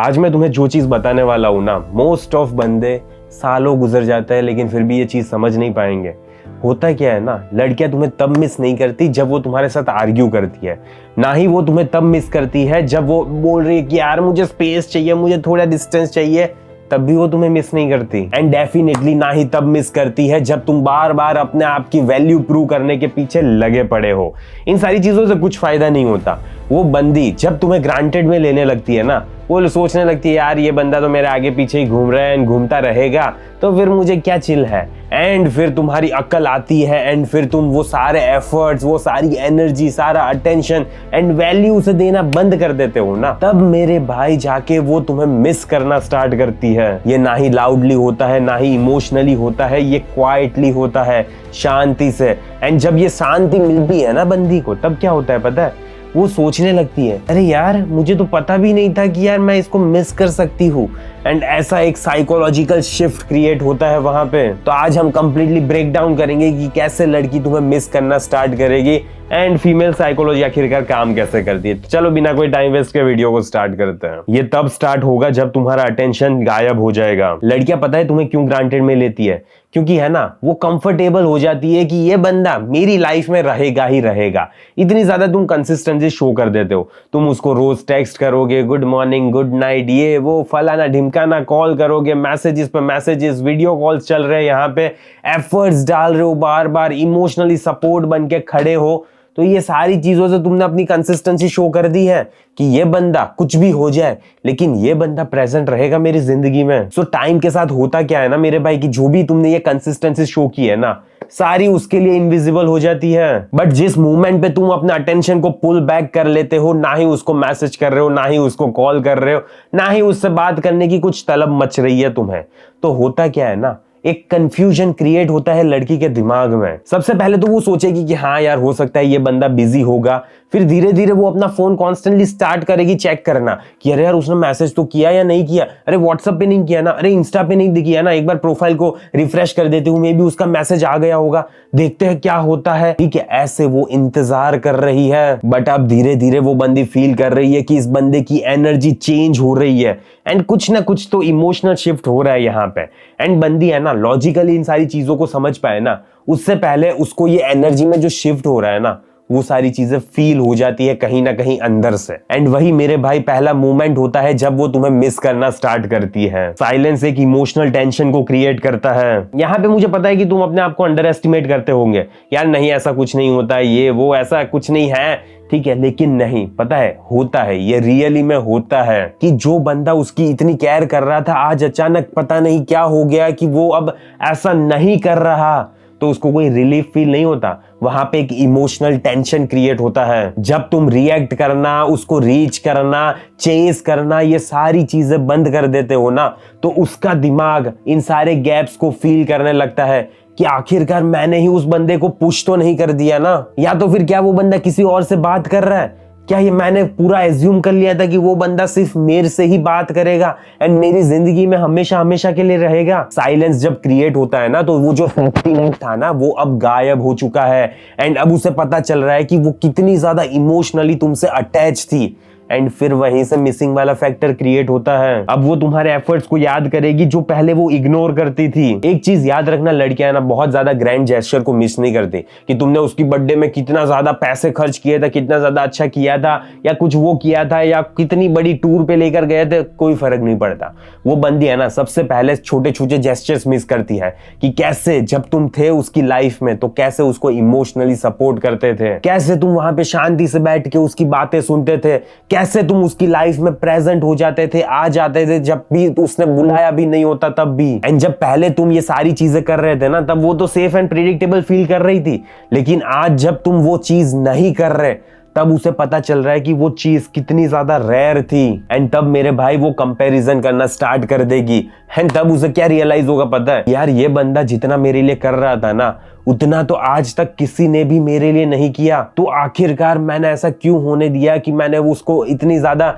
आज मैं तुम्हें जो चीज बताने वाला हूं ना, मोस्ट ऑफ बंदे सालों गुजर जाते हैं लेकिन फिर भी ये चीज समझ नहीं पाएंगे। होता क्या है ना, लड़कियां तुम्हें तब मिस नहीं करती जब वो तुम्हारे साथ आर्ग्यू करती है, ना ही वो तुम्हें तब मिस करती है जब वो बोल रही है कि यार मुझे स्पेस चाहिए, मुझे थोड़ा डिस्टेंस चाहिए, तब भी वो तुम्हें मिस नहीं करती। एंड डेफिनेटली ना ही तब मिस करती है जब तुम बार बार अपने आप की वैल्यू प्रूव करने के पीछे लगे पड़े हो। इन सारी चीजों से कुछ फायदा नहीं होता। वो बंदी जब तुम्हें ग्रांटेड में लेने लगती है ना, वो सोचने लगती है यार ये बंदा तो मेरे आगे पीछे ही घूम रहा है एंड घूमता रहेगा, तो फिर मुझे क्या चिल है। एंड फिर तुम्हारी अक्ल आती है एंड फिर तुम वो सारे एफर्ट्स, वो सारी एनर्जी, सारा अटेंशन एंड वैल्यू उसे देना बंद कर देते हो ना, तब मेरे भाई जाके वो तुम्हें मिस करना स्टार्ट करती है। ये ना ही लाउडली होता है, ना ही इमोशनली होता है, ये क्वाइटली होता है, शांति से। एंड जब ये शांति मिलती है ना बंदी को, तब क्या होता है पता है, वो सोचने लगती है अरे यार मुझे तो पता भी नहीं था कि यार मैं इसको मिस कर सकती हूँ। एंड ऐसा एक साइकोलॉजिकल शिफ्ट क्रिएट होता है वहां पे। तो आज हम कंप्लीटली ब्रेक डाउन करेंगे कि कैसे लड़की तुम्हें मिस करना स्टार्ट करेगी एंड फीमेल साइकोलॉजी आखिरकार काम कैसे करती है। तो चलो बिना कोई टाइम वेस्ट के वीडियो को स्टार्ट करते हैं। ये तब स्टार्ट होगा जब तुम्हारा अटेंशन गायब हो जाएगा। लड़कियां पता है तुम्हें क्यों ग्रांटेड में लेती है? क्योंकि है ना, वो कंफर्टेबल हो जाती है कि ये बंदा मेरी लाइफ में रहेगा ही रहेगा। इतनी ज्यादा तुम कंसिस्टेंसी शो कर देते हो। तुम उसको रोज टेक्स्ट करोगे, गुड मॉर्निंग, गुड नाइट, ये वो फलाना ढिमकाना, कॉल करोगे, मैसेजेस पे मैसेजेस, वीडियो कॉल्स चल रहे हैं, यहाँ पे एफर्ट्स डाल रहे हो, बार बार इमोशनली सपोर्ट बन के खड़े हो। तो ये सारी चीजों से तुमने अपनी कंसिस्टेंसी शो कर दी है कि ये बंदा कुछ भी हो जाए लेकिन ये बंदा प्रेजेंट रहेगा मेरी जिंदगी में। सो टाइम के साथ होता क्या है ना मेरे भाई, कि जो भी तुमने ये कंसिस्टेंसी शो की है ना, सारी उसके लिए इनविजिबल हो जाती है। बट जिस मोमेंट पे तुम अपने अटेंशन को पुल बैक कर लेते हो, ना ही उसको मैसेज कर रहे हो, ना ही उसको कॉल कर रहे हो, ना ही उससे बात करने की कुछ तलब मच रही है तुम्हें, तो होता क्या है ना, एक कंफ्यूजन क्रिएट होता है लड़की के दिमाग में। सबसे पहले तो वो सोचेगी कि हाँ यार हो सकता है ये बंदा बिजी होगा। फिर धीरे धीरे वो अपना फोन कॉन्स्टेंटली स्टार्ट करेगी चेक करना कि अरे यार उसने मैसेज तो किया या नहीं किया, अरे व्हाट्सएप पे नहीं किया ना, अरे इंस्टा पे नहीं किया ना, एक बार प्रोफाइल को रिफ्रेश कर देती हूँ, मे बी उसका मैसेज आ गया होगा, देखते हैं क्या होता है। ठीक है, ऐसे वो इंतजार कर रही है। बट अब धीरे धीरे वो बंदी फील कर रही है कि इस बंदे की एनर्जी चेंज हो रही है एंड कुछ ना कुछ तो इमोशनल शिफ्ट हो रहा है यहाँ पे। एंड बंदी है ना, लॉजिकली इन सारी चीजों को समझ पाए ना, उससे पहले उसको ये एनर्जी में जो शिफ्ट हो रहा है ना, वो सारी चीजें फील हो जाती है कहीं ना कहीं अंदर से। एंड वही मेरे भाई पहला मोमेंट होता है जब वो तुम्हें मिस करना स्टार्ट करती है। साइलेंस एक इमोशनल टेंशन को क्रिएट करता है। यहाँ पे मुझे पता है कि तुम अपने आप को अंडर एस्टिमेट करते होंगे, यार नहीं ऐसा कुछ नहीं होता है, ये वो ऐसा कुछ नहीं है। ठीक है, लेकिन नहीं, पता है होता है, ये रियली में होता है कि जो बंदा उसकी इतनी केयर कर रहा था, आज अचानक पता नहीं क्या हो गया कि वो अब ऐसा नहीं कर रहा, तो उसको कोई रिलीफ फील नहीं होता। वहां पे एक इमोशनल टेंशन क्रिएट होता है। जब तुम रिएक्ट करना, उसको रीच करना, चेस करना, ये सारी चीजें बंद कर देते हो ना, तो उसका दिमाग इन सारे गैप्स को फील करने लगता है कि आखिरकार मैंने ही उस बंदे को पुश तो नहीं कर दिया ना, या तो फिर क्या वो बंदा किसी और से बात कर रहा है, क्या ये मैंने पूरा एज्यूम कर लिया था कि वो बंदा सिर्फ मेरे से ही बात करेगा एंड मेरी जिंदगी में हमेशा हमेशा के लिए रहेगा। साइलेंस जब क्रिएट होता है ना, तो वो जो हैप्पीनेस था ना, वो अब गायब हो चुका है। एंड अब उसे पता चल रहा है कि वो कितनी ज्यादा इमोशनली तुमसे अटैच थी। एंड फिर वहीं से मिसिंग वाला फैक्टर क्रिएट होता है। अब वो तुम्हारे एफर्ट्स को याद करेगी जो पहले वो इग्नोर करती थी। एक चीज याद रखना, लड़कियां ना बहुत ज्यादा ग्रैंड जेस्चर को मिस नहीं करती कि तुमने उसकी बर्थडे में कितना ज्यादा पैसे खर्च किए थे, कितना ज्यादा अच्छा किया था, या कुछ वो किया था, या कितनी बड़ी टूर पे लेकर गए थे, कोई फर्क नहीं पड़ता। वो बंदी है ना, सबसे पहले छोटे छोटे जेस्चर्स मिस करती है कि कैसे जब तुम थे उसकी लाइफ में तो कैसे उसको इमोशनली सपोर्ट करते थे, कैसे तुम वहां पे शांति से बैठ के उसकी बातें सुनते थे, कैसे तुम उसकी लाइफ में प्रेजेंट हो जाते थे, आ जाते थे जब भी उसने बुलाया भी नहीं होता तब भी। एंड जब पहले तुम ये सारी चीजें कर रहे थे ना, तब वो तो सेफ एंड प्रेडिक्टेबल फील कर रही थी। लेकिन आज जब तुम वो चीज नहीं कर रहे, तब उसे पता चल रहा है कि वो चीज कितनी ज्यादा रेयर थी। एंड तब मेरे भाई वो कंपैरिजन करना स्टार्ट कर देगी। एंड तब उसे क्या रियलाइज होगा पता है, यार ये बंदा जितना मेरे लिए कर रहा था ना, उतना तो आज तक किसी ने भी मेरे लिए नहीं किया। तो आखिरकार मैंने ऐसा क्यों होने दिया कि मैंने उसको इतनी ज्यादा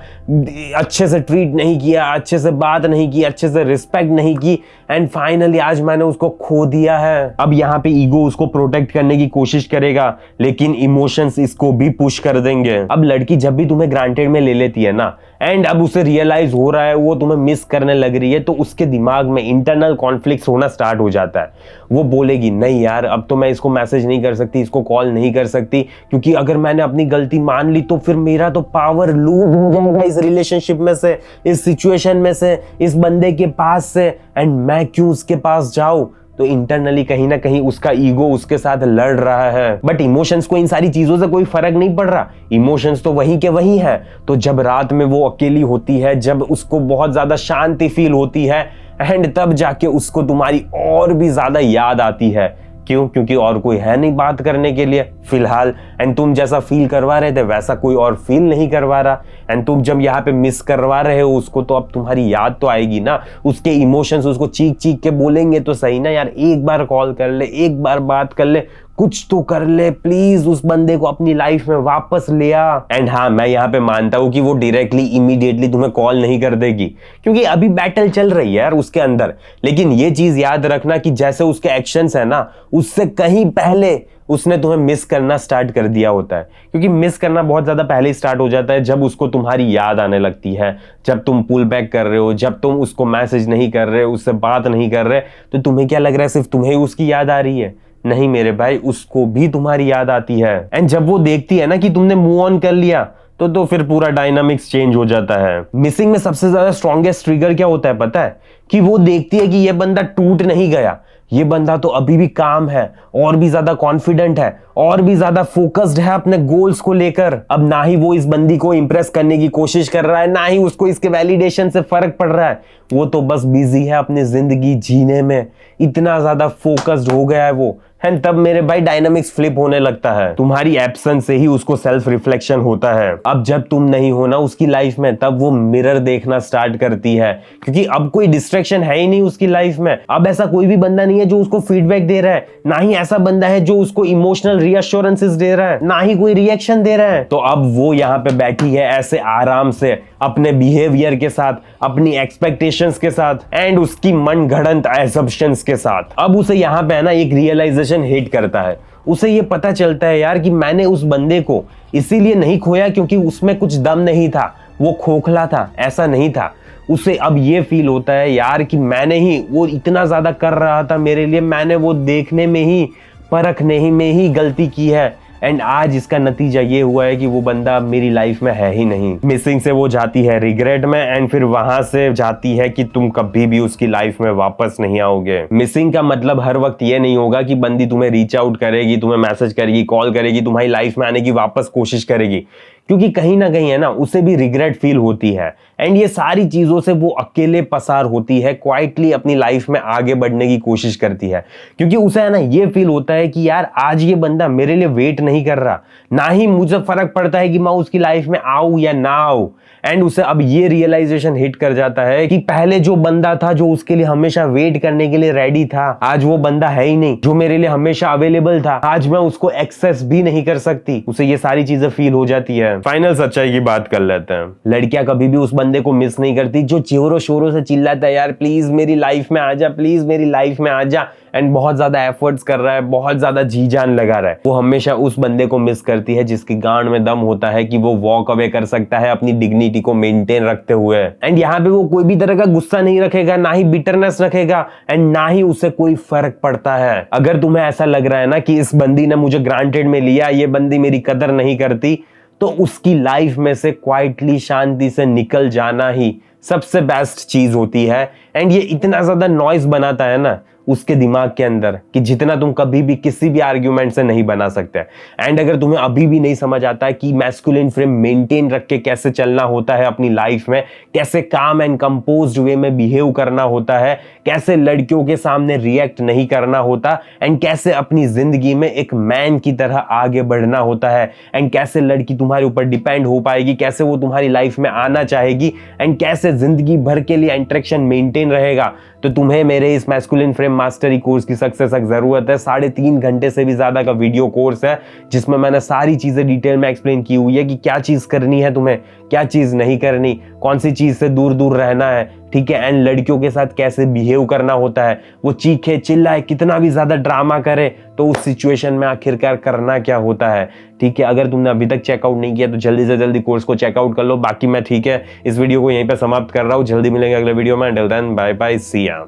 अच्छे से ट्रीट नहीं किया, अच्छे से बात नहीं की, अच्छे से रिस्पेक्ट नहीं की, एंड फाइनली आज मैंने उसको खो दिया है। अब यहाँ पे ईगो उसको प्रोटेक्ट करने की कोशिश करेगा, लेकिन इमोशंस इसको भी पुश कर देंगे। अब लड़की जब भी तुम्हें ग्रांटेड में ले लेती है ना, एंड अब उसे रियलाइज हो रहा है वो तुम्हें मिस करने लग रही है, तो उसके दिमाग में इंटरनल कॉन्फ्लिक्ट्स होना स्टार्ट हो जाता है। वो बोलेगी नहीं यार, अब तो मैं इसको मैसेज नहीं कर सकती, इसको कॉल नहीं कर सकती, क्योंकि अगर मैंने अपनी गलती मान ली तो फिर मेरा तो पावर लूज हो जाएगा इस रिलेशनशिप में से, इस सिचुएशन में से, इस बंदे के पास से, एंड मैं क्यों उसके पास जाऊं। तो इंटरनली कहीं ना कहीं उसका ईगो उसके साथ लड़ रहा है, बट इमोशंस को इन सारी चीजों से कोई फर्क नहीं पड़ रहा, इमोशंस तो वहीं के वहीं है। तो जब रात में वो अकेली होती है, जब उसको बहुत ज्यादा शांति फील होती है, एंड तब जाके उसको तुम्हारी और भी ज्यादा याद आती है। क्यों? क्योंकि और कोई है नहीं बात करने के लिए फिलहाल, एंड तुम जैसा फील करवा रहे थे वैसा कोई और फील नहीं करवा रहा, एंड तुम जब यहाँ पे मिस करवा रहे हो उसको, तो अब तुम्हारी याद तो आएगी ना, उसके इमोशंस उसको चीख चीख के बोलेंगे तो सही ना यार, एक बार कॉल कर ले, एक बार बात कर ले, कुछ तो कर ले प्लीज, उस बंदे को अपनी लाइफ में वापस ले आ। एंड हाँ, मैं यहाँ पे मानता हूँ कि वो डायरेक्टली इमीडिएटली तुम्हें कॉल नहीं कर देगी, क्योंकि अभी बैटल चल रही है यार उसके अंदर। लेकिन ये चीज याद रखना कि जैसे उसके एक्शंस है ना, उससे कहीं पहले उसने तुम्हें मिस करना स्टार्ट कर दिया होता है, क्योंकि मिस करना बहुत ज्यादा पहले ही स्टार्ट हो जाता है जब उसको तुम्हारी याद आने लगती है, जब तुम पुल बैक कर रहे हो, जब तुम उसको मैसेज नहीं कर रहे, उससे बात नहीं कर रहे। तो तुम्हें क्या लग रहा है सिर्फ तुम्हें उसकी याद आ रही है? नहीं मेरे भाई, उसको भी तुम्हारी याद आती है। एंड जब वो देखती है ना कि तुमने मूव ऑन कर लिया, तो फिर पूरा डायनामिक्स चेंज हो जाता है। मिसिंग में सबसे ज्यादा स्ट्रॉन्गेस्ट ट्रिगर क्या होता है पता है? कि वो देखती है कि ये बंदा टूट नहीं गया, ये बंदा तो अभी भी काम है, और भी ज्यादा कॉन्फिडेंट है, और भी ज्यादा फोकस्ड है अपने गोल्स को लेकर। अब ना ही वो इस बंदी को इंप्रेस करने की कोशिश कर रहा है, ना ही उसको इसके वैलिडेशन से फर्क पड़ रहा है, वो तो बस बिजी है अपनी जिंदगी जीने में, इतना ज्यादा फोकस्ड हो गया है वो। एंड तब मेरे भाई डायनामिक्स फ्लिप होने लगता है, तुम्हारी एब्सेंस से ही उसको सेल्फ रिफ्लेक्शन होता है। अब जब तुम नहीं हो ना उसकी लाइफ में, तब वो मिरर देखना स्टार्ट करती है, क्योंकि अब कोई डिस्ट्रैक्शन है ही नहीं उसकी लाइफ में। अब ऐसा कोई भी बंदा नहीं है जो उसको फीडबैक दे रहा है, ना ही ऐसा बंदा है जो उसको इमोशनल रीअश्योरेंसेस दे रहा है, ना ही कोई रिएक्शन दे रहा है। तो अब वो यहाँ पे बैठी है ऐसे आराम से अपने बिहेवियर के साथ, अपनी एक्सपेक्टेशंस के साथ, एंड उसकी मन गढ़ंत एसम्पशंस के साथ। अब उसे यहाँ पे है ना एक रियलाइजेशन हिट करता है, उसे ये पता चलता है यार कि मैंने उस बंदे को इसीलिए नहीं खोया क्योंकि उसमें कुछ दम नहीं था, वो खोखला था, ऐसा नहीं था। उसे अब ये फील होता है यार कि मैंने ही, वो इतना ज्यादा कर रहा था मेरे लिए, मैंने वो देखने में ही, परखने ही में ही गलती की है, एंड आज इसका नतीजा ये हुआ है कि वो बंदा मेरी लाइफ में है ही नहीं। मिसिंग से वो जाती है रिग्रेट में, एंड फिर वहां से जाती है कि तुम कभी भी उसकी लाइफ में वापस नहीं आओगे। मिसिंग का मतलब हर वक्त ये नहीं होगा कि बंदी तुम्हें रीच आउट करेगी, तुम्हें मैसेज करेगी, कॉल करेगी, तुम्हारी लाइफ में आने की वापस कोशिश करेगी, क्योंकि कहीं ना कहीं है ना उसे भी रिग्रेट फील होती है, एंड ये सारी चीजों से वो अकेले पसार होती है, क्वाइटली अपनी लाइफ में आगे बढ़ने की कोशिश करती है, क्योंकि उसे है ना ये फील होता है कि यार आज ये बंदा मेरे लिए वेट नहीं कर रहा, ना ही मुझे फर्क पड़ता है कि मैं उसकी लाइफ में आऊं या ना आऊं। एंड उसे अब ये रियलाइजेशन हिट कर जाता है कि पहले जो बंदा था जो उसके लिए हमेशा वेट करने के लिए रेडी था, आज वो बंदा है ही नहीं। जो मेरे लिए हमेशा अवेलेबल था, आज मैं उसको एक्सेस भी नहीं कर सकती। उसे ये सारी चीजें फील हो जाती है। फाइनल सच्चाई की बात कर लेते हैं। लड़कियां कभी भी उस बंदे को मिस नहीं करती जो जोरों शोरों से चिल्लाता है यार प्लीज मेरी लाइफ में आ जा, प्लीज मेरी लाइफ में आ जा, एंड बहुत ज्यादा एफर्ट्स कर रहा है, बहुत ज्यादा जी जान लगा रहा है। वो हमेशा उस बंदे को मिस करती है जिसकी गांड में दम होता है कि वो वॉक अवे कर सकता है अपनी डिग्निटी को मेंटेन रखते हुए। एंड यहाँ पे वो कोई भी तरह का गुस्सा नहीं रखेगा, ना ही बिटरनेस रखेगा, एंड ना ही उसे कोई फर्क पड़ता है। अगर तुम्हें ऐसा लग रहा है ना कि इस बंदी ने मुझे ग्रांटेड में लिया, ये बंदी मेरी कदर नहीं करती, तो उसकी लाइफ में से क्वाइटली शांति से निकल जाना ही सबसे बेस्ट चीज होती है। एंड ये इतना ज्यादा नॉइज बनाता है ना उसके दिमाग के अंदर कि जितना तुम कभी भी किसी भी आर्ग्यूमेंट से नहीं बना सकते। एंड अगर तुम्हें अभी भी नहीं समझ आता है कि मैस्कुलिन फ्रेम मेंटेन रख के कैसे चलना होता है अपनी लाइफ में, कैसे काम एंड कंपोज्ड वे में बिहेव करना होता है, कैसे लड़कियों के सामने रिएक्ट नहीं करना होता, एंड कैसे अपनी जिंदगी में एक मैन की तरह आगे बढ़ना होता है, एंड कैसे लड़की तुम्हारे ऊपर डिपेंड हो पाएगी, कैसे वो तुम्हारी लाइफ में आना चाहेगी, एंड कैसे जिंदगी भर के लिए इंटरेक्शन मेंटेन रहेगा, तो तुम्हें मेरे इस मैस्कुलिन फ्रेम मास्टरी कोर्स की सक्सेस तक जरूरत है। 3.5 घंटे से भी ज्यादा का वीडियो कोर्स है जिसमें मैंने सारी चीजें डिटेल में एक्सप्लेन की हुई है कि क्या चीज करनी है तुम्हें, क्या चीज नहीं करनी, कौन सी चीज से दूर दूर रहना है, ठीक है, एंड लड़कियों के साथ कैसे बिहेव करना होता है। वो चीखे चिल्लाए, कितना भी ज्यादा ड्रामा करे, तो उस सिचुएशन में आखिरकार करना क्या होता है, ठीक है। अगर तुमने अभी तक चेकआउट नहीं किया तो जल्दी से जल्दी कोर्स को चेकआउट कर लो। बाकी मैं, ठीक है, इस वीडियो को यहीं पे समाप्त कर रहा हूँ। जल्दी मिलेंगे अगले वीडियो में। अंटिल देन बाय बाय, सी या।